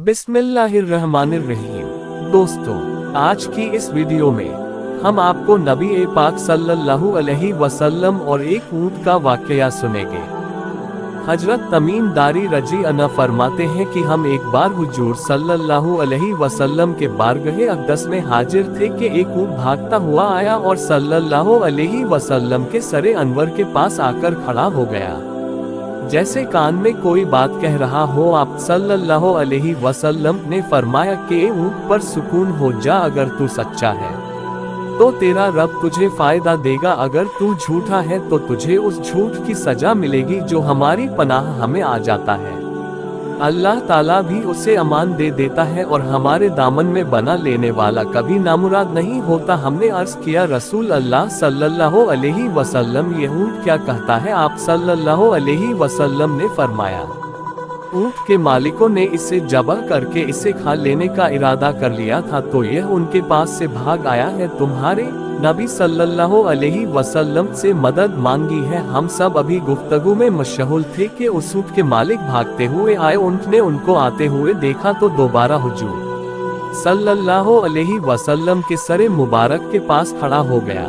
बिस्मिल्लाहिर्रहमानिर्रहीम। दोस्तों, आज की इस वीडियो में हम आपको नबी पाक सल्लल्लाहु अलैहि वसल्लम और एक ऊंट का वाकया सुनेंगे। हजरत तमीम दारी रजी अना फरमाते हैं कि हम एक बार हुजूर सल्लल्लाहु अलैहि वसल्लम के बारगाह अक़दस में हाजिर थे कि एक ऊंट भागता हुआ आया और सल्लल्लाहु अलैहि वसल्लम के सरे अनवर के पास आकर खड़ा हो गया, जैसे कान में कोई बात कह रहा हो। आप सल्लल्लाहु अलैहि वसल्लम ने फरमाया कि ऊंट पर सुकून हो जा, अगर तू सच्चा है तो तेरा रब तुझे फायदा देगा, अगर तू झूठा है तो तुझे उस झूठ की सजा मिलेगी जो हमारी पनाह हमें आ जाता है। अल्लाह ताला भी उसे अमान दे देता है और हमारे दामन में बना लेने वाला कभी नामुराद नहीं होता। हमने अर्ज किया, रसूल अल्लाह सल्लल्लाहु अलैहि वसल्लम, ये ऊंट क्या कहता है? आप सल्लल्लाहु अलैहि वसल्लम ने फरमाया, ऊंट के मालिकों ने इसे ज़बह करके इसे खा लेने का इरादा कर लिया था, तो यह उनके पास से भाग आया है। तुम्हारे नबी सल्लल्लाहु अलैहि वसल्लम से मदद मांगी है। हम सब अभी गुफ्तगू में मशगूल थे कि उस ऊंट के मालिक भागते हुए आए। ऊंट ने उनको आते हुए देखा तो दोबारा हुजूर सल्लल्लाहु अलैहि वसल्लम के सरे मुबारक के पास खड़ा हो गया।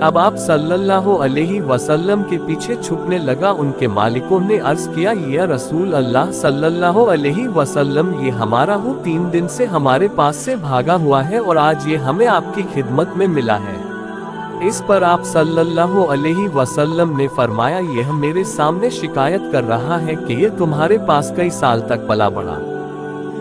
अब आप सल्लल्लाहु अलैहि वसल्लम के पीछे छुपने लगा। उनके मालिकों ने अर्ज किया, या रसूल अल्लाह सल्लल्लाहु अलैहि वसल्लम, ये हमारा ऊंट 3 दिन से हमारे पास से भागा हुआ है और आज ये हमें आपकी खिदमत में मिला है। इस पर आप सल्लल्लाहु अलैहि वसल्लम ने फरमाया, यह मेरे सामने शिकायत कर रहा है कि ये तुम्हारे पास कई साल तक पला बढ़ा।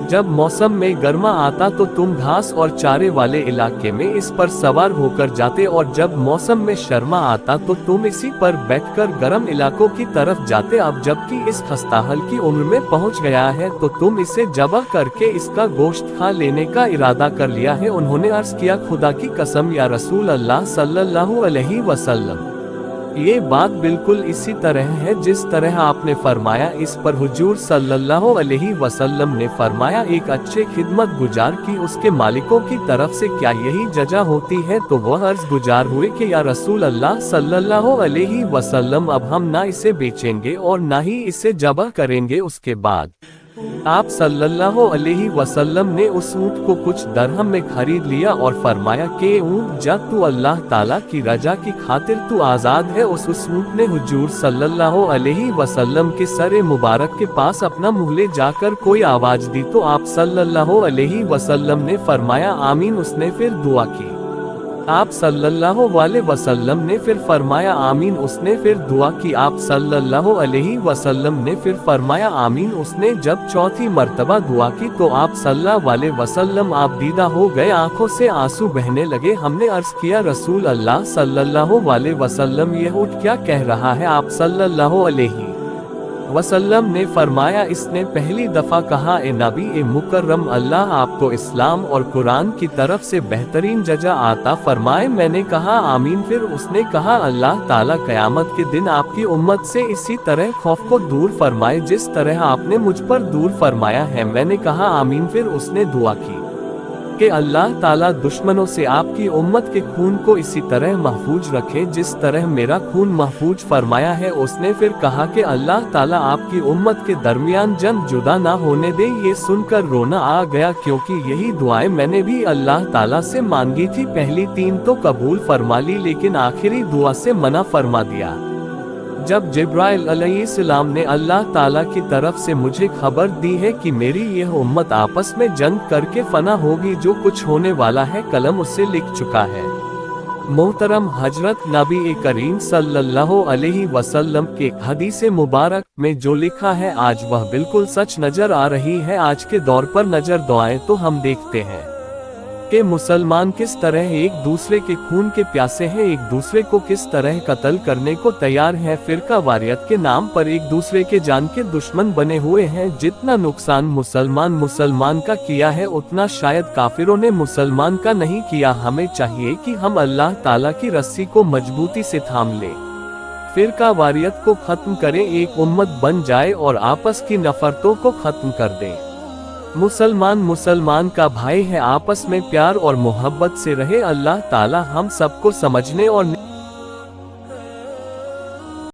जब मौसम में गर्मा आता तो तुम घास और चारे वाले इलाके में इस पर सवार होकर जाते, और जब मौसम में शर्मा आता तो तुम इसी पर बैठकर गर्म इलाकों की तरफ जाते। अब जबकि इस खस्ताहल की उम्र में पहुंच गया है तो तुम इसे ज़बह करके इसका गोश्त खा लेने का इरादा कर लिया है। उन्होंने अर्ज किया, खुदा की कसम या रसूल अल्लाह सल्लल्लाहु अलैहि वसल्लम, ये बात बिल्कुल इसी तरह है जिस तरह आपने फरमाया। इस पर हुजूर सल्लल्लाहु अलैहि वसल्लम ने फरमाया, एक अच्छे खिदमत गुजार की उसके मालिकों की तरफ से क्या यही जजा होती है? तो वह अर्ज गुजार हुए कि या रसूल अल्लाह सल्लल्लाहु अलैहि वसल्लम, अब हम ना इसे बेचेंगे और ना ही इसे ज़बह करेंगे। उसके बाद आप सल्लल्लाहु अलैहि वसल्लम ने उस ऊंट को कुछ दरहम में खरीद लिया और फरमाया कि ऊंट जा, तू अल्लाह ताला की रजा की खातिर तू आज़ाद है। उस ऊंट ने हुजूर सल्लल्लाहु अलैहि वसल्लम के सरे मुबारक के पास अपना मुंह ले जाकर कोई आवाज दी तो आप सल्लल्लाहु अलैहि वसल्लम ने फरमाया, आमीन। उसने फिर दुआ की। आप सल्लल्लाहु अलैहि वसल्लम ने फिर फरमाया, आमीन। उसने फिर दुआ की। आप सल्लल्लाहु अलैहि वसल्लम ने फिर फरमाया, आमीन। उसने जब चौथी मर्तबा दुआ की तो आप सल्लल्लाहु अलैहि वसल्लम आप दीदा हो गए, आंखों से आंसू बहने लगे। हमने अर्ज किया, रसूल अल्लाह सल्लल्लाहु अलैहि वसल्लम, यह ऊंट क्या कह रहा है? आप सल्लल्लाहु अलैहि वसल्लम ने फरमाया, इसने पहली दफा कहा, ए नबी ए मुकर्रम, अल्लाह आपको इस्लाम और कुरान की तरफ से बेहतरीन जजा आता फरमाए। मैंने कहा, आमीन। फिर उसने कहा, अल्लाह ताला क़यामत के दिन आपकी उम्मत से इसी तरह खौफ को दूर फरमाए जिस तरह आपने मुझ पर दूर फरमाया है। मैंने कहा, आमीन। फिर उसने दुआ की कि अल्लाह ताला दुश्मनों से आपकी उम्मत के खून को इसी तरह महफूज रखे जिस तरह मेरा खून महफूज फरमाया है। उसने फिर कहा कि अल्लाह ताला आपकी उम्मत के दरमियान जंग जुदा ना होने दे। ये सुनकर रोना आ गया, क्योंकि यही दुआएं मैंने भी अल्लाह ताला से मांगी थी। पहली 3 तो कबूल फरमा ली, लेकिन आखिरी दुआ से मना फरमा दिया। जब जिब्राइल अलैहिस्सलाम ने अल्लाह ताला की तरफ से मुझे खबर दी है कि मेरी यह उम्मत आपस में जंग करके फना होगी, जो कुछ होने वाला है कलम उससे लिख चुका है। मोहतरम हजरत नबी करीम सल्लल्लाहु अलैहि वसल्लम के हदीस मुबारक में जो लिखा है आज वह बिल्कुल सच नजर आ रही है। आज के दौर पर नजर दौड़ाएं तो हम देखते हैं कि मुसलमान किस तरह एक दूसरे के खून के प्यासे हैं, एक दूसरे को किस तरह कत्ल करने को तैयार हैं, फिरका वारियत के नाम पर एक दूसरे के जान के दुश्मन बने हुए हैं। जितना नुकसान मुसलमान का किया है उतना शायद काफिरों ने मुसलमान का नहीं किया। हमें चाहिए कि हम अल्लाह ताला की रस्सी को मजबूती से थाम लें, फिरका वारियत को खत्म करें, एक उम्मत बन जाए और आपस की नफरतों को खत्म कर दें। मुसलमान का भाई है, आपस में प्यार और मोहब्बत से रहे। अल्लाह ताला हम सबको समझने और